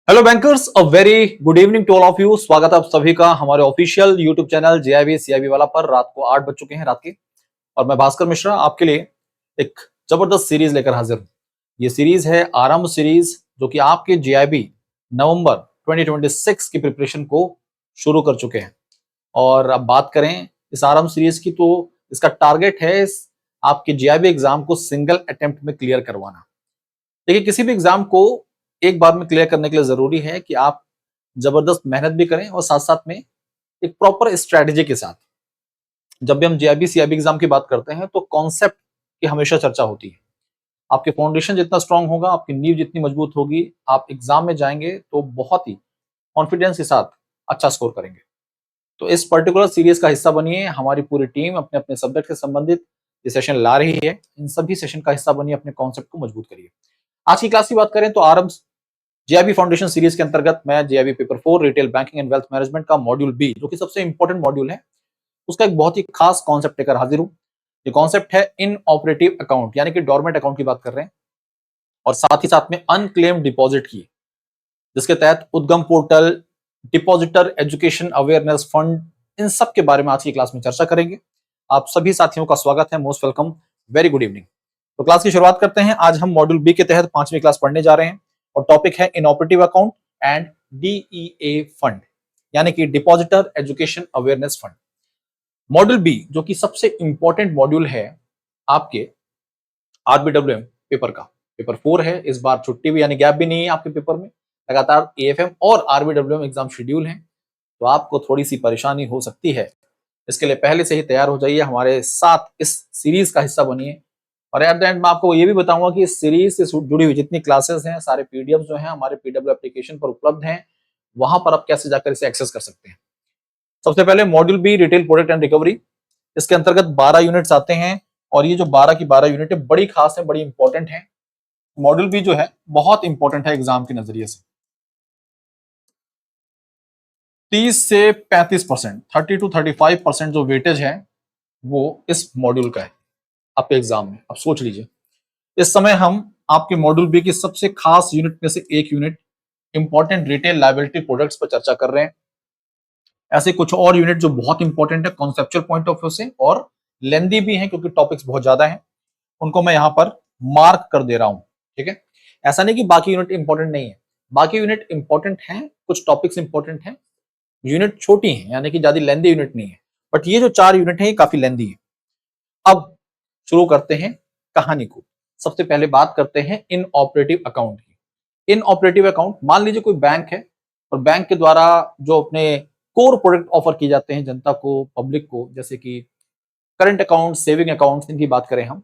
Hello bankers, a very good evening to all of you. स्वागत है आप सभी का हमारे official YouTube channel JAIIB CAIIB वाला पर। रात को 8 बज चुके हैं रात के, और मैं भास्कर मिश्रा आपके लिए एक जबरदस्त सीरीज लेकर हाजिर हूं। ये सीरीज है आरंभ सीरीज, जो कि आपके जेआईबी नवंबर 2026 की प्रिपरेशन को शुरू कर चुके हैं। और अब बात करें इस आरंभ सीरीज की, तो इसका टारगेट है आपके जेआईबी एग्जाम को सिंगल अटेम्प्ट में क्लियर करवाना। देखिए, किसी भी एग्जाम को एक बार में क्लियर करने के लिए जरूरी है कि आप जबरदस्त मेहनत भी करें और साथ साथ में एक प्रॉपर स्ट्रेटेजी के साथ। जब भी हम जेआईबी सीआईबी एग्जाम की बात करते हैं तो कॉन्सेप्ट की हमेशा चर्चा होती है। आपके फाउंडेशन जितना स्ट्रांग होगा, आपकी नींव जितनी मजबूत होगी, आप एग्जाम में जाएंगे तो बहुत ही कॉन्फिडेंस के साथ अच्छा स्कोर करेंगे। तो इस पर्टिकुलर सीरीज का हिस्सा बनिए। हमारी पूरी टीम अपने अपने सब्जेक्ट से संबंधित ये सेशन ला रही है। इन सभी सेशन का हिस्सा बनिए, अपने कॉन्सेप्ट को मजबूत करिए। आज की क्लास की बात करें तो आरंभ जेआईबी फाउंडेशन सीरीज के अंतर्गत मैं JIB paper 4 retail banking and wealth management का मॉड्यूल बी, जो कि सबसे इंपॉर्टेंट मॉड्यूल है, उसका एक बहुत ही खास कॉन्सेप्ट लेकर हाजिर हूं। ये कॉन्सेप्ट है इन ऑपरेटिव अकाउंट, यानी कि डोरमेंट अकाउंट की बात कर रहे हैं, और साथ ही साथ में अनक्लेम्ड डिपॉजिट की, जिसके तहत Udgam portal, depositor education awareness fund, इन सब के बारे में आज की क्लास में चर्चा करेंगे। आप सभी साथियों का स्वागत है, most welcome, very good evening. तो क्लास की शुरुआत करते हैं। आज हम मॉड्यूल बी के तहत 5वीं क्लास पढ़ने जा रहे हैं, और टॉपिक है inoperative account and DEA fund, यानी कि depositor education awareness fund. Module B, जो कि सबसे इंपॉर्टेंट मॉड्यूल है आपके आरबीडब्ल्यूएम पेपर का। पेपर 4 है, इस बार छुट्टी भी यानी गैप भी नहीं है आपके पेपर में। लगातार एएफएम और आरबीडब्ल्यूएम एग्जाम शेड्यूल है, तो आपको थोड़ी सी परेशानी हो सकती है। इसके लिए पहले से ही तैयार हो जाइए, हमारे साथ इस सीरीज का हिस्सा बनिए। और एट द एंड मैं आपको ये भी बताऊंगा कि इस सीरीज से जुड़ी हुई जितनी क्लासेस हैं, सारे पीडीएफ जो हैं हमारे पीडब्ल्यू एप्लीकेशन पर उपलब्ध हैं, वहां पर आप कैसे जाकर इसे एक्सेस कर सकते हैं। सबसे पहले module B retail product and recovery, इसके अंतर्गत 12 यूनिट्स आते हैं, और ये जो 12 की 12 यूनिट है बड़ी खास है, बड़ी इंपॉर्टेंट है। मॉड्यूल बी जो है बहुत इंपॉर्टेंट है एग्जाम के नजरिए से। 30 से 35%, 30 to 35% जो वेटेज है वो इस मॉड्यूल का है आपके एग्जाम में। अब सोच लीजिए, इस समय हम आपके मॉड्यूल बी की सबसे खास यूनिट में से एक unit important retail liability products पर चर्चा कर रहे हैं। ऐसे कुछ और यूनिट जो बहुत इंपॉर्टेंट है कॉन्सेप्चुअल पॉइंट ऑफ व्यू से, और लेंदी भी हैं क्योंकि टॉपिक्स बहुत ज्यादा हैं, उनको मैं यहां पर मार्क कर दे रहा हूं। ठीक है, ऐसा नहीं कि बाकी यूनिट इंपॉर्टेंट नहीं है, बाकी यूनिट इंपॉर्टेंट हैं, कुछ टॉपिक्स इंपॉर्टेंट हैं, यूनिट छोटी है, यानी कि ज्यादा लेंदी यूनिट नहीं है, बट ये जो 4 यूनिट है ये काफी लेंदी है। अब शुरू करते हैं कहानी को। सबसे पहले बात करते हैं इन ऑपरेटिव अकाउंट की। इन ऑपरेटिव अकाउंट, मान लीजिए कोई बैंक है, और बैंक के द्वारा जो अपने कोर प्रोडक्ट ऑफर किए जाते हैं जनता को, पब्लिक को, जैसे कि करंट अकाउंट, सेविंग अकाउंट, इनकी बात करें हम,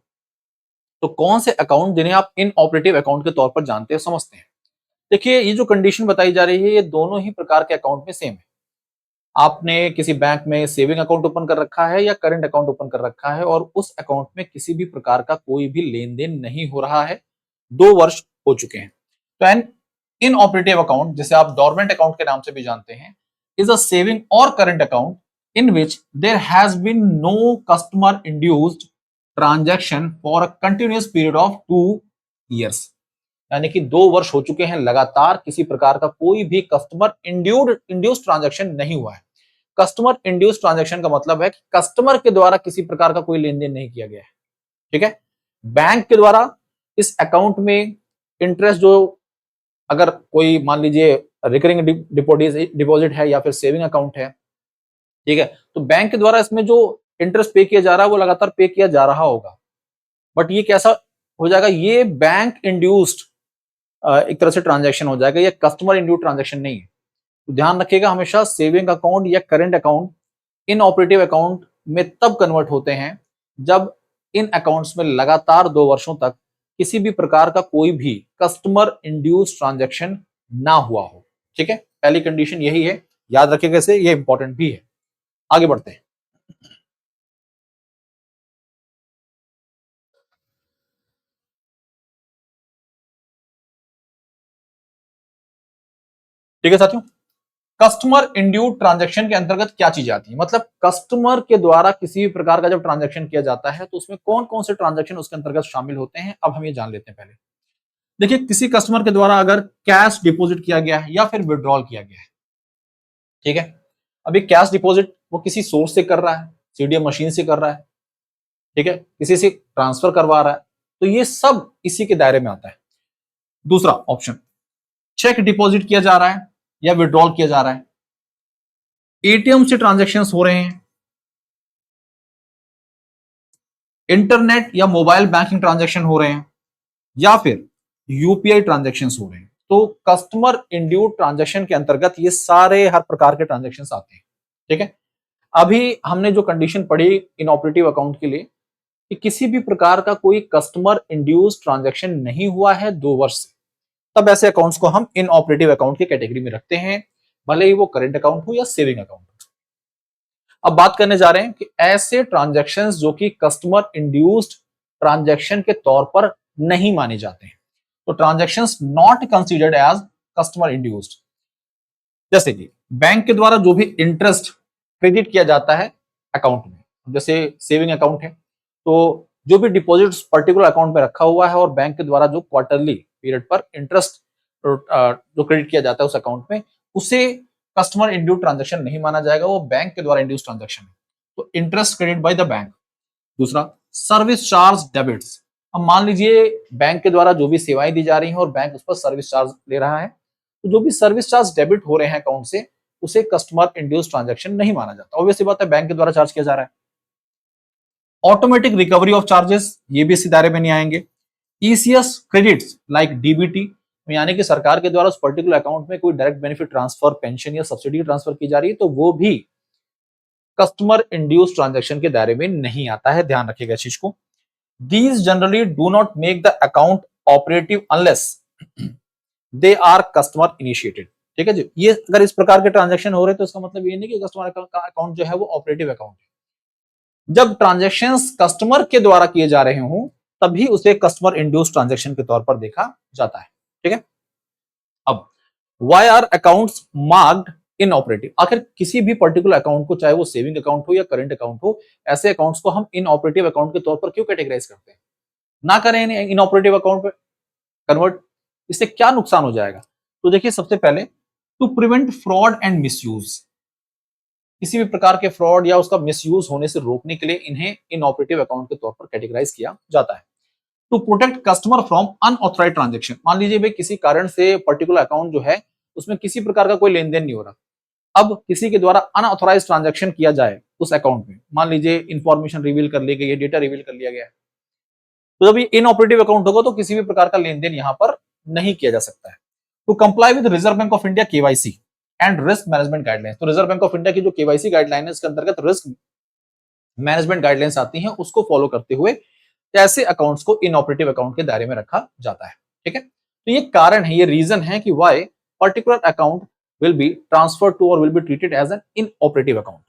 तो कौन से अकाउंट जिन्हें आप इन ऑपरेटिव अकाउंट के तौर पर जानते हैं, समझते हैं। देखिए, ये जो कंडीशन बताई जा रही है, ये दोनों ही प्रकार के अकाउंट में सेम है। आपने किसी बैंक में सेविंग अकाउंट ओपन कर रखा है या करंट अकाउंट ओपन कर रखा है, और उस अकाउंट में किसी भी प्रकार का कोई भी लेन देन नहीं हो रहा है, 2 वर्ष हो चुके हैं, तो एन इन ऑपरेटिव अकाउंट, जिसे आप डोरमेंट अकाउंट के नाम से भी जानते हैं, इज अ सेविंग और current account in which there has been no customer induced transaction for a continuous period of 2 years। यानी कि 2 वर्ष हो चुके हैं, लगातार किसी प्रकार का कोई भी कस्टमर इंड्यूस ट्रांजैक्शन नहीं हुआ है। कस्टमर इंड्यूस ट्रांजैक्शन का मतलब है कि कस्टमर के द्वारा किसी प्रकार का कोई लेन देन नहीं किया गया है। ठीक है, बैंक के द्वारा इस अकाउंट में इंटरेस्ट, जो अगर कोई मान लीजिए रिकरिंग डिपॉजिट है या फिर सेविंग अकाउंट है, ठीक है, तो बैंक के द्वारा इसमें जो इंटरेस्ट पे किया जा रहा है वो लगातार पे किया जा रहा होगा, बट ये कैसा हो जाएगा, ये बैंक इंड्यूस्ड एक तरह से ट्रांजैक्शन हो जाएगा, ये कस्टमर इंड्यूस्ड ट्रांजैक्शन नहीं है। तो ध्यान रखिएगा, हमेशा सेविंग अकाउंट या करंट अकाउंट इन ऑपरेटिव अकाउंट में तब कन्वर्ट होते हैं जब इन अकाउंट्स में लगातार 2 वर्षों तक किसी भी प्रकार का कोई भी कस्टमर इंड्यूस ट्रांजैक्शन ना हुआ हो। ठीक है, पहली कंडीशन यही है, याद रखिएगा इसे, ये इंपॉर्टेंट भी है। आगे बढ़ते हैं। ठीक है साथियों, कस्टमर इंड्यूस्ड ट्रांजैक्शन के अंतर्गत क्या चीजें आती है, मतलब कस्टमर के द्वारा किसी भी प्रकार का जब ट्रांजैक्शन किया जाता है तो उसमें कौन कौन से ट्रांजैक्शन उसके अंतर्गत शामिल होते हैं, अब हम ये जान लेते हैं पहले। देखिए किसी कस्टमर के द्वारा अगर कैश डिपॉजिट किया गया है या फिर विड्रॉल किया गया है, ठीक है, अभी कैश डिपॉजिट वो किसी सोर्स से कर रहा है, सीडीएम मशीन से कर रहा है, ठीक है, किसी से ट्रांसफर करवा रहा है, तो ये सब इसी के दायरे में आता है। दूसरा ऑप्शन, चेक डिपॉजिट किया जा रहा है या विड्रॉल किया जा रहा है, एटीएम से ट्रांजैक्शंस हो रहे हैं, इंटरनेट या मोबाइल बैंकिंग ट्रांजैक्शन हो रहे हैं, या फिर यूपीआई ट्रांजैक्शंस हो रहे हैं, तो कस्टमर इंड्यूस्ड ट्रांजैक्शन के अंतर्गत ये सारे हर प्रकार के ट्रांजैक्शंस आते हैं। ठीक है, अभी हमने जो कंडीशन पढ़ी इनऑपरेटिव अकाउंट के लिए कि किसी भी प्रकार का कोई कस्टमर इंड्यूस्ड ट्रांजैक्शन नहीं हुआ है 2 वर्ष से, तब ऐसे अकाउंट्स को हम इनऑपरेटिव अकाउंट की कैटेगरी में रखते हैं, भले ही वो करेंट अकाउंट हो या सेविंग अकाउंट। अब बात करने जा रहे हैं कि ऐसे ट्रांजैक्शंस जो कि कस्टमर इंड्यूस्ड ट्रांजैक्शन के तौर पर नहीं माने जाते हैं, तो transactions not considered as customer induced. जैसे कि बैंक के द्वारा जो भी इंटरेस्ट क्रेडिट किया जाता है अकाउंट में, जैसे सेविंग अकाउंट है, तो जो भी डिपॉजिट पर्टिकुलर अकाउंट में रखा हुआ है और बैंक के द्वारा जो क्वार्टरली पीरियड पर इंटरेस्ट जो क्रेडिट किया जाता है उस अकाउंट में, उसे कस्टमर इंड्यूस्ड ट्रांजैक्शन नहीं माना जाएगा, वो बैंक के द्वारा इंड्यूस्ड ट्रांजैक्शन है, तो interest credit by the bank. दूसरा, सर्विस चार्ज डेबिट्स। अब मान लीजिए बैंक के द्वारा जो भी सेवाएं दी जा रही हैं और बैंक उस पर सर्विस चार्ज ले रहा है, तो जो भी सर्विस चार्ज डेबिट हो रहे हैं अकाउंट से, उसे कस्टमर इंड्यूस्ड ट्रांजैक्शन नहीं माना जाता। ऑब्वियसली बात है, बैंक के द्वारा चार्ज किया जा रहा है। ऑटोमेटिक रिकवरी ऑफ चार्जेस, ये भी इसी दायरे में नहीं आएंगे। ईसीएस क्रेडिट्स लाइक डीबीटी, यानी कि सरकार के द्वारा उस पर्टिकुलर अकाउंट में कोई डायरेक्ट बेनिफिट ट्रांसफर, पेंशन या सब्सिडी ट्रांसफर की जा रही है, तो वो भी कस्टमर इंड्यूस्ड ट्रांजैक्शन के दायरे में नहीं आता है, ध्यान रखिएगा इस चीज को। These generally do not make the account operative unless they are customer initiated। ठीक है जी, ये अगर इस प्रकार के ट्रांजैक्शन हो रहे हैं तो इसका मतलब ये नहीं कि कस्टमर का अकाउंट जो है वो ऑपरेटिव अकाउंट है। जब ट्रांजैक्शंस कस्टमर के द्वारा किए जा रहे हों तभी उसे कस्टमर इंड्यूस्ड ट्रांजैक्शन के तौर पर देखा जाता है। ठीक है, अब why are accounts marked inoperative? आखिर किसी भी पर्टिकुलर अकाउंट को, चाहे वो सेविंग अकाउंट हो या करंट अकाउंट हो, ऐसे अकाउंट्स को हम इनऑपरेटिव अकाउंट के तौर पर क्यों कैटेगराइज करते हैं? ना करें इन्हें इनऑपरेटिव अकाउंट पे कन्वर्ट, इससे क्या नुकसान हो जाएगा? तो देखिए, सबसे पहले to prevent fraud and misuse, किसी भी प्रकार के फ्रॉड या उसका मिसयूज होने से रोकने के लिए इन्हें इनऑपरेटिव अकाउंट के तौर पर कैटेगराइज किया जाता है। To protect customer from unauthorized transaction, मान लीजिए भाई किसी कारण से पर्टिकुलर अकाउंट जो है उसमें किसी प्रकार का कोई लेन देन नहीं हो रहा, अब किसी के द्वारा अनऑथराइज्ड ट्रांजैक्शन किया जाए उस अकाउंट में, मान लीजिए इंफॉर्मेशन रिवील कर ली गई है, डेटा रिवील कर लिया गया है, तो जब ये इनऑपरेटिव अकाउंट होगा तो किसी भी प्रकार का लेन देन यहां पर नहीं किया जा सकता है। To comply with Reserve Bank of India KYC and risk management guidelines, तो रिजर्व बैंक ऑफ इंडिया की जो केवाईसी गाइडलाइन है इसके अंतर्गत रिस्क मैनेजमेंट गाइडलाइंस आती हैं, उसको फॉलो करते हुए ऐसे अकाउंट्स को इनऑपरेटिव अकाउंट के दायरे में रखा जाता है। ठीक है, तो ये कारण है, ये रीजन है कि why particular account will be transferred to or will be treated as an inoperative account।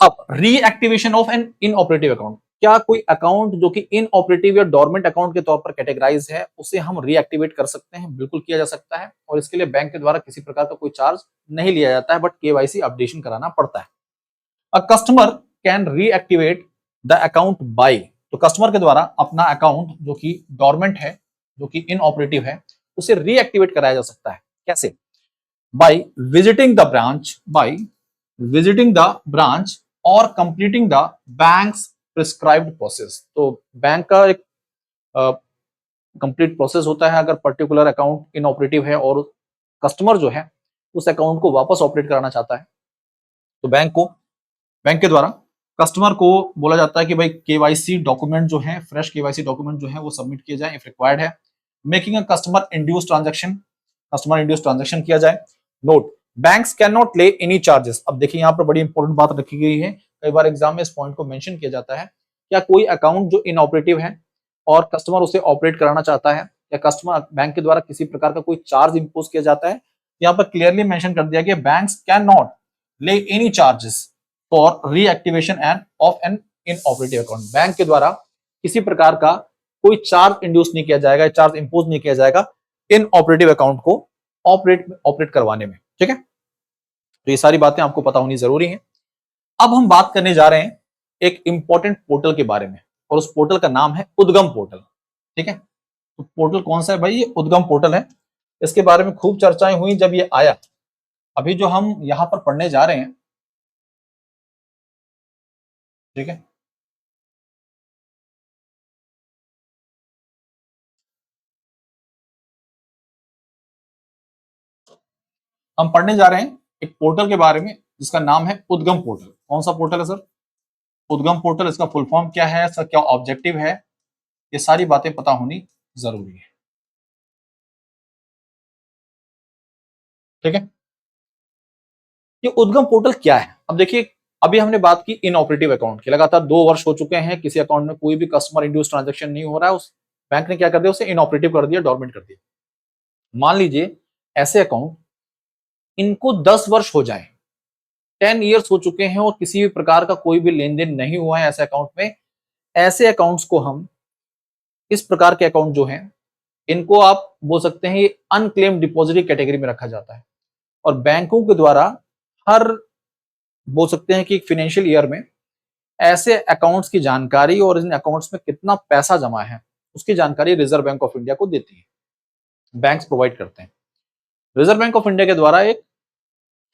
अब reactivation of an inoperative account, क्या कोई अकाउंट जो कि इनऑपरेटिव या डोरमेंट अकाउंट के तौर पर कैटेगराइज है उसे हम रीएक्टिवेट कर सकते हैं? बिल्कुल किया जा सकता है, और इसके लिए बैंक के द्वारा किसी प्रकार का कोई चार्ज नहीं लिया जाता है, बट केवाईसी अपडेशन कराना पड़ता है। A customer can reactivate the account by, तो कस्टमर के द्वारा अपना अकाउंट जो कि डोरमेंट है, जो कि इनऑपरेटिव है, उसे रीएक्टिवेट कराया जा सकता है। कैसे? By visiting the branch, by visiting the branch और completing the bank's prescribed process. तो बैंक का एक कंप्लीट प्रोसेस होता है अगर पर्टिकुलर अकाउंट इनऑपरेटिव है और कस्टमर जो है उस अकाउंट को वापस ऑपरेट कराना चाहता है, तो बैंक के द्वारा कस्टमर को बोला जाता है कि भाई केवाईसी डॉक्यूमेंट जो है, फ्रेश केवाईसी डॉक्यूमेंट जो है वो सबमिट किए जाए इफ रिक्वायर्ड है। Making a customer induced transaction, customer induced transaction किया जाए। Note, banks can not levy any charges. अब देखिए यहाँ पर बड़ी इंपॉर्टेंट बात रखी गई है, कई बार एग्जाम में इस पॉइंट को मेंशन किया जाता है, क्या कोई अकाउंट जो इनऑपरेटिव है और कस्टमर उसे ऑपरेट कराना चाहता है या कस्टमर बैंक के द्वारा किसी प्रकार का कोई चार्ज इंपोज किया जाता है, यहाँ पर क्लियरली मेंशन कर दिया गया banks can not levy any charges for reactivation and of an inoperative account. Bank के द्वारा किसी प्रकार का कोई चार्ज इंड्यूस नहीं किया जाएगा, चार्ज इंपोज नहीं किया जाएगा इनऑपरेटिव अकाउंट को ऑपरेट करवाने में। ठीक है, तो ये सारी बातें आपको पता होनी जरूरी है। अब हम बात करने जा रहे हैं एक इंपॉर्टेंट पोर्टल के बारे में, और उस पोर्टल का नाम है उद्गम पोर्टल। ठीक है, तो पोर्टल कौन सा है भाई? ये उद्गम पोर्टल है। इसके बारे में खूब चर्चाएं हुई जब ये आया। अभी जो हम यहां पर पढ़ने जा रहे हैं, ठीक है, हम पढ़ने जा रहे हैं एक पोर्टल के बारे में जिसका नाम है उद्गम पोर्टल। कौन सा पोर्टल है सर? उद्गम पोर्टल। इसका फुल फॉर्म क्या है सर, क्या ऑब्जेक्टिव है, ये सारी बातें पता होनी जरूरी है, ठीक है। ये उद्गम पोर्टल क्या है? अब देखिए, अभी हमने बात की इनऑपरेटिव अकाउंट की। लगातार 2 वर्ष हो चुके हैं, किसी अकाउंट में कोई भी कस्टमर इंड्यूस ट्रांजेक्शन नहीं हो रहा है, उस बैंक ने क्या कर दिया, उसे इनऑपरेटिव कर दिया, डोरमेंट कर दिया। मान लीजिए ऐसे अकाउंट, इनको 10 वर्ष हो जाए, 10 years हो चुके हैं और किसी भी प्रकार का कोई भी लेन देन नहीं हुआ है ऐसे अकाउंट में। ऐसे अकाउंट्स को हम, इस प्रकार के अकाउंट जो हैं, इनको आप बोल सकते हैं ये अनक्लेम डिपॉजिटरी कैटेगरी में रखा जाता है। और बैंकों के द्वारा हर, बोल सकते हैं कि एक फाइनेंशियल ईयर में ऐसे अकाउंट्स की जानकारी और इन अकाउंट्स में कितना पैसा जमा है उसकी जानकारी रिजर्व बैंक ऑफ इंडिया को देती है, बैंक्स प्रोवाइड करते हैं। रिजर्व बैंक ऑफ इंडिया के द्वारा एक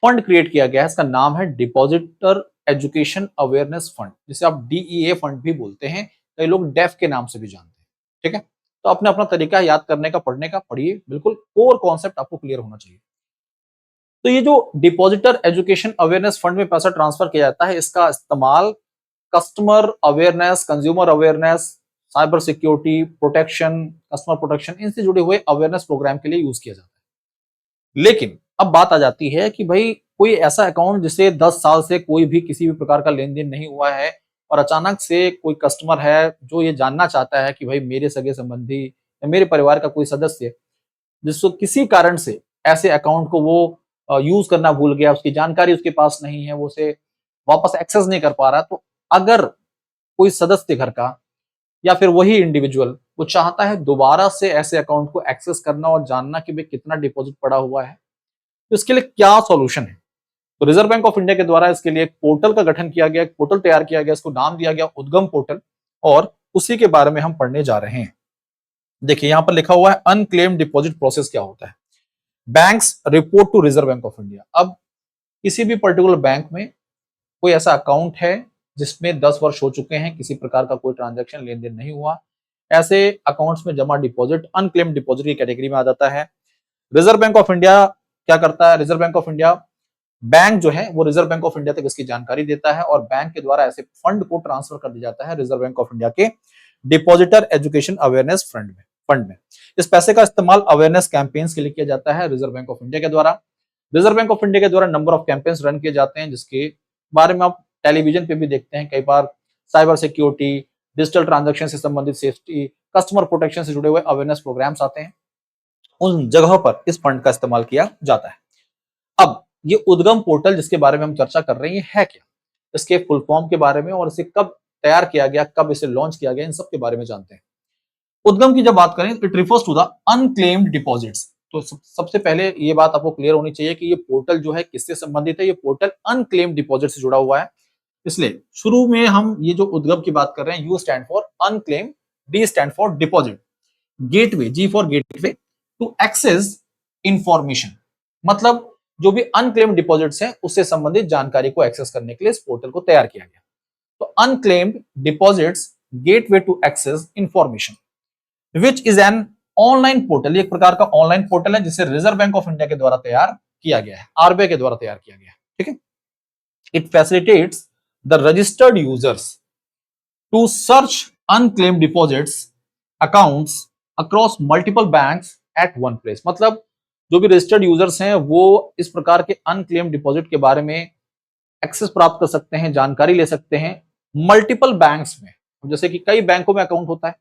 फंड क्रिएट किया गया है, इसका नाम है डिपॉजिटर एजुकेशन अवेयरनेस फंड, जिसे आप डीईए फंड भी बोलते हैं, कई लोग डेफ के नाम से भी जानते हैं, ठीक है। तो अपने अपना तरीका याद करने का, पढ़ने का, पढ़िए, बिल्कुल कोर कॉन्सेप्ट आपको क्लियर होना चाहिए। तो ये जो डिपॉजिटर एजुकेशन अवेयरनेस फंड में पैसा ट्रांसफर किया जाता है, इसका इस्तेमाल customer awareness, consumer awareness, cyber security protection, customer protection, इनसे जुड़े हुए अवेयरनेस प्रोग्राम के लिए यूज किया जाता है। लेकिन अब बात आ जाती है कि भाई कोई ऐसा अकाउंट जिसे 10 साल से कोई भी किसी भी प्रकार का लेन देन नहीं हुआ है और अचानक से कोई कस्टमर है जो ये जानना चाहता है कि भाई मेरे सगे संबंधी या मेरे परिवार का कोई सदस्य जिसको किसी कारण से ऐसे अकाउंट को वो यूज करना भूल गया, उसकी जानकारी उसके पास नहीं है, वो उसे वापस एक्सेस नहीं कर पा रहा, तो अगर कोई सदस्य घर का या फिर वही इंडिविजुअल वो चाहता है दोबारा से ऐसे अकाउंट को एक्सेस करना और जानना कि भाई कितना डिपॉजिट पड़ा हुआ है, तो इसके लिए क्या सॉल्यूशन है? तो रिजर्व बैंक ऑफ इंडिया के द्वारा इसके लिए एक पोर्टल का गठन किया गया, एक पोर्टल तैयार किया गया, इसको नाम दिया गया उद्गम पोर्टल, और उसी के बारे में हम पढ़ने जा रहे हैं। देखिए यहां पर लिखा हुआ है अनक्लेम डिपॉजिट प्रोसेस क्या होता है। Banks report to Reserve Bank of India. अब किसी भी पर्टिकुलर बैंक में कोई ऐसा अकाउंट है जिसमें 10 वर्ष हो चुके हैं, किसी प्रकार का कोई ट्रांजैक्शन लेन देन नहीं हुआ, ऐसे अकाउंट्स में जमा डिपॉजिट अनक्लेम डिपॉजिट की कैटेगरी में आ जाता है। रिजर्व बैंक ऑफ इंडिया क्या करता है? Reserve Bank of India, bank जो है वो रिजर्व बैंक ऑफ इंडिया तक इसकी जानकारी देता है और बैंक के द्वारा ऐसे फंड को ट्रांसफर कर दिया जाता है रिजर्व बैंक ऑफ इंडिया के डिपॉजिटर एजुकेशन अवेयरनेस फंड में। इस पैसे का इस्तेमाल अवेयरनेस कैंपेन्स के लिए किया जाता है रिजर्व बैंक ऑफ इंडिया के द्वारा। रिजर्व बैंक ऑफ इंडिया के द्वारा नंबर ऑफ कैंपेन्स रन किए जाते हैं, जिसके बारे में आप टेलीविजन पे भी देखते हैं कई बार। साइबर सिक्योरिटी, डिजिटल ट्रांजेक्शन से संबंधित सेफ्टी, कस्टमर प्रोटेक्शन से जुड़े हुए अवेयरनेस प्रोग्राम्स आते हैं, उन जगहों पर इस फंड का इस्तेमाल किया जाता है। अब ये उद्गम पोर्टल जिसके बारे में हम चर्चा कर रहे हैं, है क्या, इसके फुल फॉर्म के बारे में और इसे कब तैयार किया गया, कब इसे लॉन्च किया गया, इन सब के बारे में जानते हैं। उद्गम की जब बात करें, it refers to the unclaimed deposits. तो सबसे पहले ये बात आपको क्लियर होनी चाहिए कि ये पोर्टल जो है किससे संबंधित है। ये पोर्टल अनक्लेम्ड डिपॉजिट से जुड़ा हुआ है, इसलिए शुरू में हम ये जो उद्गम की बात कर रहे हैं, U stand for unclaim, D stand for deposit, gateway, G for gateway to access information, मतलब जो भी अनक्लेम्ड डिपॉजिट्स हैं उससे संबंधित जानकारी को एक्सेस करने के लिए इस पोर्टल को तैयार किया गया। तो unclaimed deposits gateway to access information, which is an online portal. एक प्रकार का ऑनलाइन पोर्टल है जिसे रिजर्व बैंक ऑफ इंडिया के द्वारा तैयार किया गया है, आरबीआई के द्वारा तैयार किया गया है, ठीक है। It facilitates the registered users to search unclaimed deposits accounts across multiple banks at one place. मतलब जो भी रजिस्टर्ड यूजर्स हैं वो इस प्रकार के अनक्लेम डिपॉजिट के बारे में एक्सेस प्राप्त कर सकते हैं, जानकारी ले सकते हैं मल्टीपल बैंक्स में। जैसे कि कई बैंकों में अकाउंट होता है,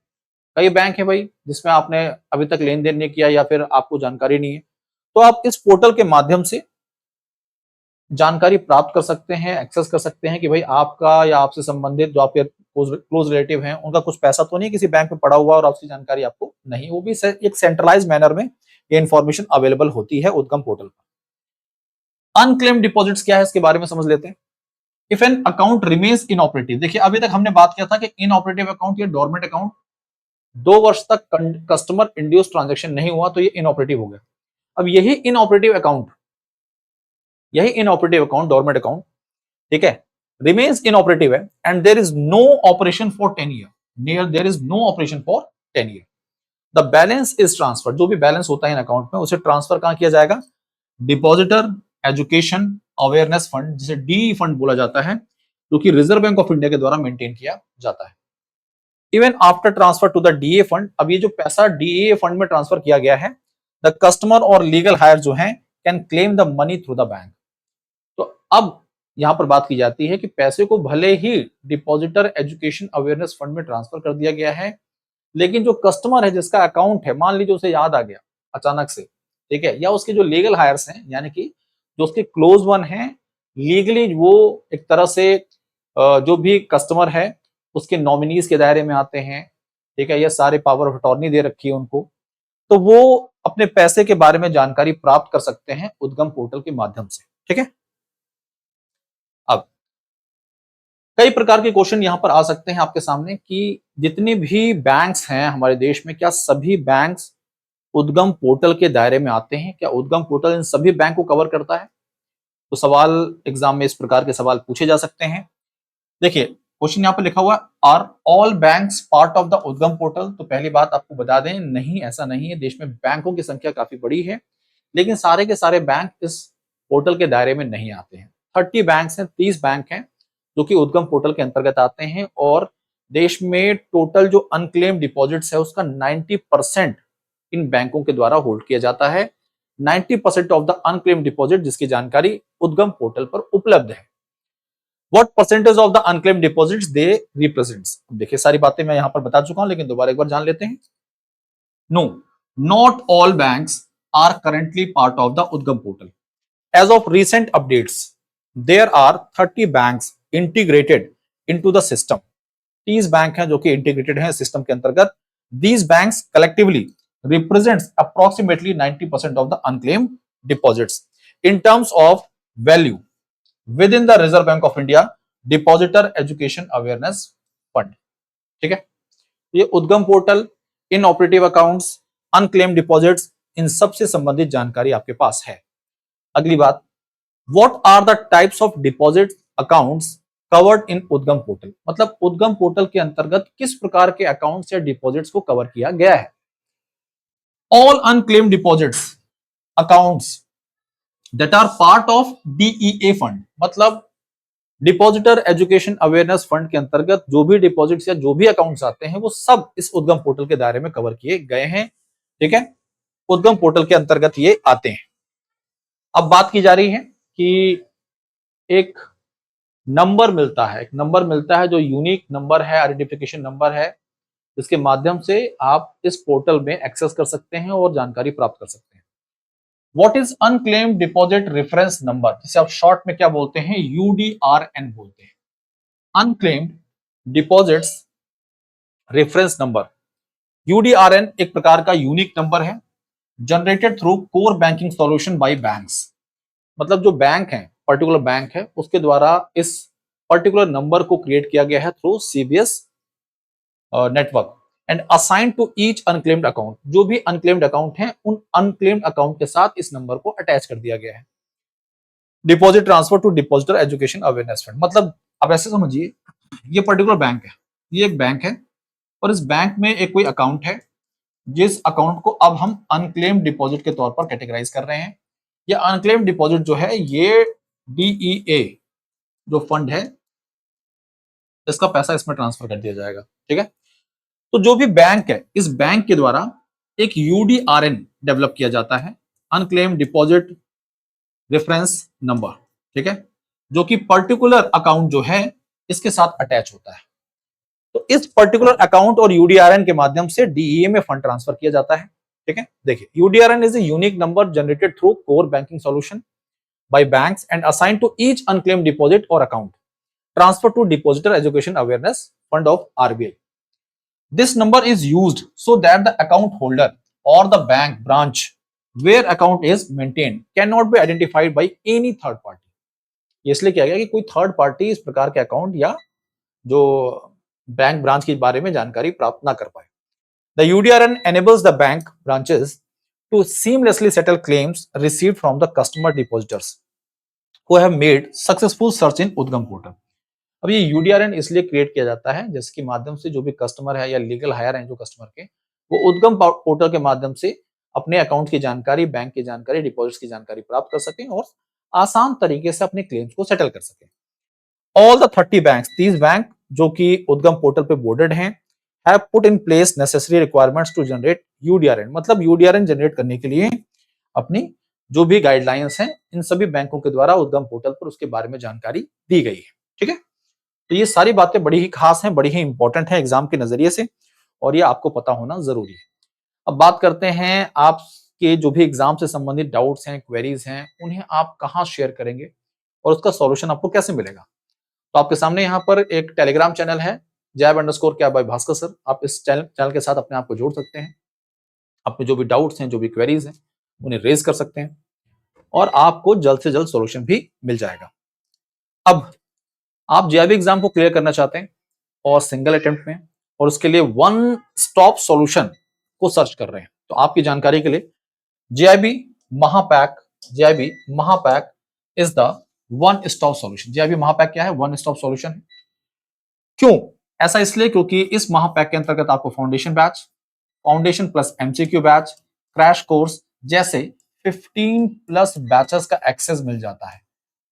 कई बैंक है भाई जिसमें आपने अभी तक लेन देन नहीं किया या फिर आपको जानकारी नहीं है, तो आप इस पोर्टल के माध्यम से जानकारी प्राप्त कर सकते हैं, एक्सेस कर सकते हैं कि भाई आपका या आपसे संबंधित जो आपके क्लोज रिलेटिव हैं उनका कुछ पैसा तो नहीं किसी बैंक में पड़ा हुआ और आपकी जानकारी आपको नहीं, वो भी एक सेंट्रलाइज मैनर में ये इंफॉर्मेशन अवेलेबल होती है उद्गम पोर्टल पर। अनक्लेम डिपॉजिट्स क्या है इसके बारे में समझ लेते हैं। If an account remains inoperative, देखिए अभी तक हमने बात किया था कि इनऑपरेटिव अकाउंट या डोरमेंट अकाउंट 2 वर्ष तक कस्टमर इंड्यूस ट्रांजैक्शन नहीं हुआ तो ये इनऑपरेटिव हो गया। अब यही इनऑपरेटिव अकाउंट डोरमेंट अकाउंट, ठीक है, रिमेन्स इनऑपरेटिव है and there is no operation for 10 year, there is no operation for 10 year. The balance is transfer, जो भी बैलेंस होता है इन अकाउंट में उसे ट्रांसफर कहां किया जाएगा? डिपॉजिटर एजुकेशन अवेयरनेस फंड, जिसे डी फंड बोला जाता है, जो कि रिजर्व बैंक ऑफ इंडिया के द्वारा मेंटेन किया जाता है। Even after transfer to the DEA fund, अब ये जो पैसा डीए फंड में ट्रांसफर किया गया है, द कस्टमर और लीगल हायर जो है can claim the money through the bank. तो अब यहां पर बात की जाती है कि पैसे को भले ही डिपॉजिटर एजुकेशन अवेयरनेस फंड में ट्रांसफर कर दिया गया है, लेकिन जो कस्टमर है जिसका अकाउंट है, मान लीजिए उसे याद आ गया अचानक से, ठीक है, या उसके जो लीगल हायर्स हैं, यानी कि जो उसके क्लोज वन हैं, लीगली वो एक तरह से जो भी कस्टमर है उसके नॉमिनीज के दायरे में आते हैं, ठीक है, ये सारे पावर ऑफ अटॉर्नी दे रखी है उनको, तो वो अपने पैसे के बारे में जानकारी प्राप्त कर सकते हैं उद्गम पोर्टल के माध्यम से, ठीक है। अब कई प्रकार के क्वेश्चन यहां पर आ सकते हैं आपके सामने कि जितने भी बैंक्स हैं हमारे देश में, क्या सभी बैंक्स उद्गम पोर्टल के दायरे में आते हैं? क्या उद्गम पोर्टल इन सभी बैंक को कवर करता है? तो सवाल एग्जाम में इस प्रकार के सवाल पूछे जा सकते हैं। देखिए क्वेश्चन यहाँ पे लिखा हुआ are all banks part of the उद्गम पोर्टल। तो पहली बात आपको बता दें, नहीं, ऐसा नहीं है। देश में बैंकों की संख्या काफी बड़ी है, लेकिन सारे के सारे बैंक इस पोर्टल के दायरे में नहीं आते हैं। 30 बैंक हैं, 30 बैंक हैं जो कि उद्गम पोर्टल के अंतर्गत आते हैं, और देश में टोटल जो अनक्लेम डिपॉजिट्स है उसका 90% इन बैंकों के द्वारा होल्ड किया जाता है। 90% ऑफ द अनक्लेम डिपॉजिट जिसकी जानकारी उद्गम पोर्टल पर उपलब्ध है। What percentage of the unclaim deposits they represents? देखिए सारी बातें मैं यहां पर बता चुका हूं, लेकिन दोबारा एक बार जान लेते हैं। No, not all banks are currently part of the उद्गम portal. As of recent updates, there are 30 banks integrated into the system। 30 bank हैं जो कि इंटीग्रेटेड हैं सिस्टम के अंतर्गत। These banks collectively represents approximately 90% of the unclaimed deposits in terms of value within the Reserve Bank of India Depositor Education Awareness Fund। ठीक है, ये UDGAM portal, in operative accounts, unclaim deposits, इन सब से संबंधित जानकारी आपके पास है। अगली बात, what are the types of deposit accounts covered in UDGAM portal? मतलब उद्गम पोर्टल के अंतर्गत किस प्रकार के अकाउंट्स या डिपॉजिट्स को कवर किया गया है? All unclaim deposits accounts that are part of DEA fund, मतलब डिपॉजिटर एजुकेशन अवेयरनेस फंड के अंतर्गत जो भी डिपॉजिट्स या जो भी अकाउंट्स आते हैं वो सब इस उद्गम पोर्टल के दायरे में कवर किए गए हैं। ठीक है, उद्गम पोर्टल के अंतर्गत ये आते हैं। अब बात की जा रही है कि एक नंबर मिलता है, एक नंबर मिलता है जो यूनिक नंबर है, आइडेंटिफिकेशन नंबर है, जिसके माध्यम से आप इस पोर्टल में एक्सेस कर सकते हैं और जानकारी प्राप्त कर सकते हैं। What is unclaimed deposit reference number, जिसे आप शॉर्ट में क्या बोलते हैं? यूडीआरएन बोलते हैं। अनक्लेम्ड डिपॉजिट्स रेफरेंस नंबर, यूडीआरएन एक प्रकार का यूनिक नंबर है generated through core banking solution by banks. मतलब जो बैंक है, पर्टिकुलर बैंक है, उसके द्वारा इस पर्टिकुलर नंबर को क्रिएट किया गया है through CBS network and assign to each unclaimed account. जो भी अनक्लेम्ड अकाउंट हैं उन अनक्लेम्ड अकाउंट के साथ इस नंबर को अटैच कर दिया गया है। Deposit transfer to depositor education awareness fund, मतलब अब ऐसे समझिए, ये पर्टिकुलर बैंक है, ये एक बैंक है और इस बैंक में एक कोई अकाउंट है जिस अकाउंट को अब हम अनक्लेम्ड डिपॉजिट के तौर पर कैटेगराइज कर रहे हैं। ये अनक्लेम्ड डिपॉजिट जो है ये डीईए जो फंड है इसका पैसा इसमें ट्रांसफर कर दिया जाएगा। ठीक है, तो जो भी बैंक है इस बैंक के द्वारा एक यूडीआरएन डेवलप किया जाता है, अनक्लेम्ड डिपॉजिट रेफरेंस नंबर, ठीक है, जो कि पर्टिकुलर अकाउंट जो है इसके साथ अटैच होता है। तो इस पर्टिकुलर अकाउंट और यूडीआरएन के माध्यम से डीईए में फंड ट्रांसफर किया जाता है। ठीक है, देखिए UDRN is a unique number generated through core banking solution by banks and assigned to each unclaimed deposit और account transfer to depositor education awareness fund of RBI. This number is used so that the account holder or the bank branch where account is maintained cannot be identified by any third party। ये इसलिए किया गया कि कोई third party इस प्रकार के account या जो बैंक ब्रांच के बारे में जानकारी प्राप्त ना कर पाए। The UDRN enables the bank branches to seamlessly settle claims received from the customer depositors who have made successful search in उद्गम पोर्टल। अब ये यूडीआरएन इसलिए क्रिएट किया जाता है जिसके माध्यम से जो भी कस्टमर है या लीगल हायर हैं जो कस्टमर के, वो उद्गम पोर्टल के माध्यम से अपने अकाउंट की जानकारी, बैंक की जानकारी, डिपॉजिट्स की जानकारी प्राप्त कर सकें और आसान तरीके से अपने क्लेम्स को सेटल कर सकें। ऑल द 30 बैंक्स, 30 बैंक जो कि उद्गम पोर्टल पे बोर्डेड हैं, have put in place necessary requirements to generate UDRN. मतलब यूडीआरएन जनरेट करने के लिए अपनी जो भी गाइडलाइंस हैं, इन सभी बैंकों के द्वारा उद्गम पोर्टल पर उसके बारे में जानकारी दी गई है। ठीक है, तो ये सारी बातें बड़ी ही खास हैं, बड़ी ही इंपॉर्टेंट है एग्जाम के नजरिए से, और ये आपको पता होना जरूरी है। अब बात करते हैं आपके जो भी एग्जाम से संबंधित डाउट्स हैं, क्वेरीज हैं, उन्हें आप कहां शेयर करेंगे और उसका सॉल्यूशन आपको कैसे मिलेगा। तो आपके सामने यहाँ पर एक टेलीग्राम चैनल है, जैब_क्या बाय भास्कर सर। आप इस चैनल के साथ अपने आप को जोड़ सकते हैं, अपने जो भी डाउट्स हैं, जो भी क्वेरीज हैं, उन्हें रेज कर सकते हैं और आपको जल्द से जल्द सॉल्यूशन भी मिल जाएगा। अब आप जेआईबी एग्जाम को क्लियर करना चाहते हैं और सिंगल अटेम्प्ट में, और उसके लिए वन स्टॉप सॉल्यूशन को सर्च कर रहे हैं, तो आपकी जानकारी के लिए जेआईबी महापैक is the one stop solution. JAIIB महापैक क्या है? वन स्टॉप सॉल्यूशन है। क्यों ऐसा? इसलिए क्योंकि इस महापैक के अंतर्गत आपको foundation batch, foundation plus MCQ batch, crash course जैसे 15 प्लस बैचेस का एक्सेस मिल जाता है।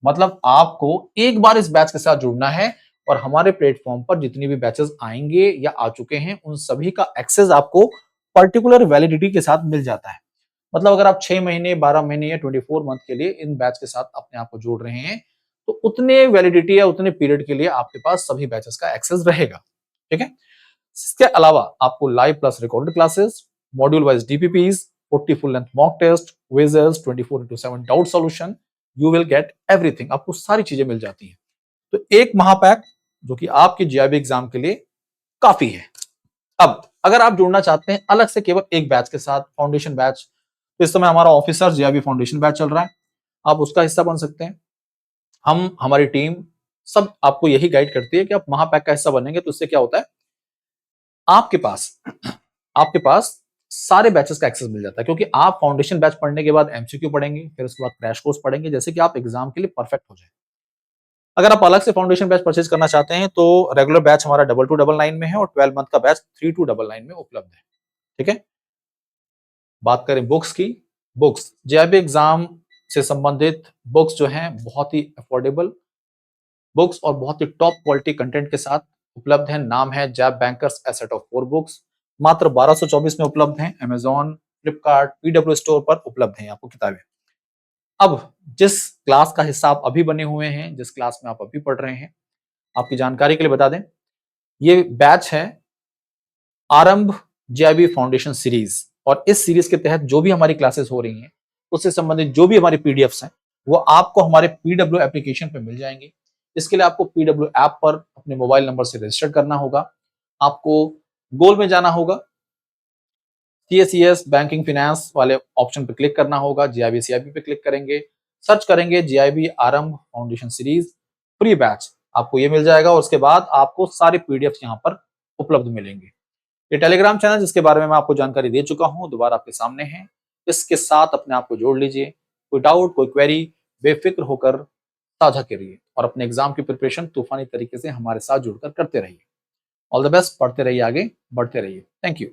मतलब आपको एक बार इस बैच के साथ जुड़ना है और हमारे प्लेटफॉर्म पर जितनी भी बैचेस आएंगे या आ चुके हैं, उन सभी का एक्सेस आपको पर्टिकुलर वैलिडिटी के साथ मिल जाता है। मतलब अगर आप 6 महीने, 12 महीने या 24 मंथ के लिए इन बैच के साथ अपने आप को जोड़ रहे हैं, तो उतने वैलिडिटी या उतने पीरियड के लिए आपके पास सभी बैचेस का एक्सेस रहेगा। ठीक है, इसके अलावा आपको live plus recorded classes, module wise DPPs, 40 full length mock test, quizzes, 24/7 doubt solution, you will get everything. आपको सारी चीजें मिल जाती हैं। तो एक महापैक जो कि आपके जीआईबी एग्जाम के लिए काफी है। अब अगर आप जुड़ना चाहते हैं अलग से केवल एक बैच के साथ, फाउंडेशन बैच, तो इस समय हमारा ऑफिसर जीआईबी फाउंडेशन बैच चल रहा है, आप उसका हिस्सा बन सकते हैं। हमारी टीम सब आपको यही गाइड करती है कि आप महापैक का हिस्सा बनेंगे तो इससे क्या होता है, आपके पास सारे बैचेस का एक्सेस मिल जाता है। क्योंकि आप फाउंडेशन बैच पढ़ने के बाद एमसीक्यू पढ़ेंगे, फिर उसके बाद क्रैश कोर्स पढ़ेंगे, जैसे कि आप एग्जाम के लिए परफेक्ट हो जाए। अगर आप अलग से फाउंडेशन बैच परचेज करना चाहते हैं तो रेगुलर बैच हमारा 2299 में है और 12 मंथ का बैच 3299 में उपलब्ध है। ठीक है, बात करें बुक्स की, बुक्स जेआईबी एग्जाम से संबंधित बुक्स जो हैं बहुत ही अफोर्डेबल बुक्स और बहुत ही टॉप क्वालिटी कंटेंट के साथ उपलब्ध है। नाम है JAIIB bankers a set of 4 books, मात्र 1224 में उपलब्ध हैं। अमेजॉन, फ्लिपकार्ट, पीडब्ल्यू स्टोर पर उपलब्ध हैं आपको किताबें। अब जिस क्लास का हिस्सा आप अभी बने हुए हैं, जिस क्लास में आप अभी पढ़ रहे हैं, आपकी जानकारी के लिए बता दें, ये बैच है आरंभ जेआईबी फाउंडेशन सीरीज, और इस सीरीज के तहत जो भी हमारी क्लासेस हो रही हैं, उससे संबंधित जो भी हमारी पीडीएफ्स हैं, वो आपको हमारे पीडब्ल्यू एप्लीकेशन पे मिल जाएंगे। इसके लिए आपको पीडब्ल्यू ऐप पर अपने मोबाइल नंबर से रजिस्टर करना होगा। आपको गोल में जाना होगा, सीएसईएस बैंकिंग फाइनेंस वाले ऑप्शन पे क्लिक करना होगा, जीआईबी सीआईबी पे क्लिक करेंगे, सर्च करेंगे जीआईबी आरंभ फाउंडेशन सीरीज फ्री बैच, आपको ये मिल जाएगा और उसके बाद आपको सारे पीडीएफ यहाँ पर उपलब्ध मिलेंगे। ये टेलीग्राम चैनल जिसके बारे में मैं आपको जानकारी दे चुका हूं, दोबारा आपके सामने है, इसके साथ अपने आप को जोड़ लीजिए। कोई डाउट, कोई क्वेरी, बेफिक्र होकर साझा करिए और अपने एग्जाम की प्रिपरेशन तूफानी तरीके से हमारे साथ जुड़कर करते रहिए। ऑल द बेस्ट, पढ़ते रहिए, आगे बढ़ते रहिए। Thank you.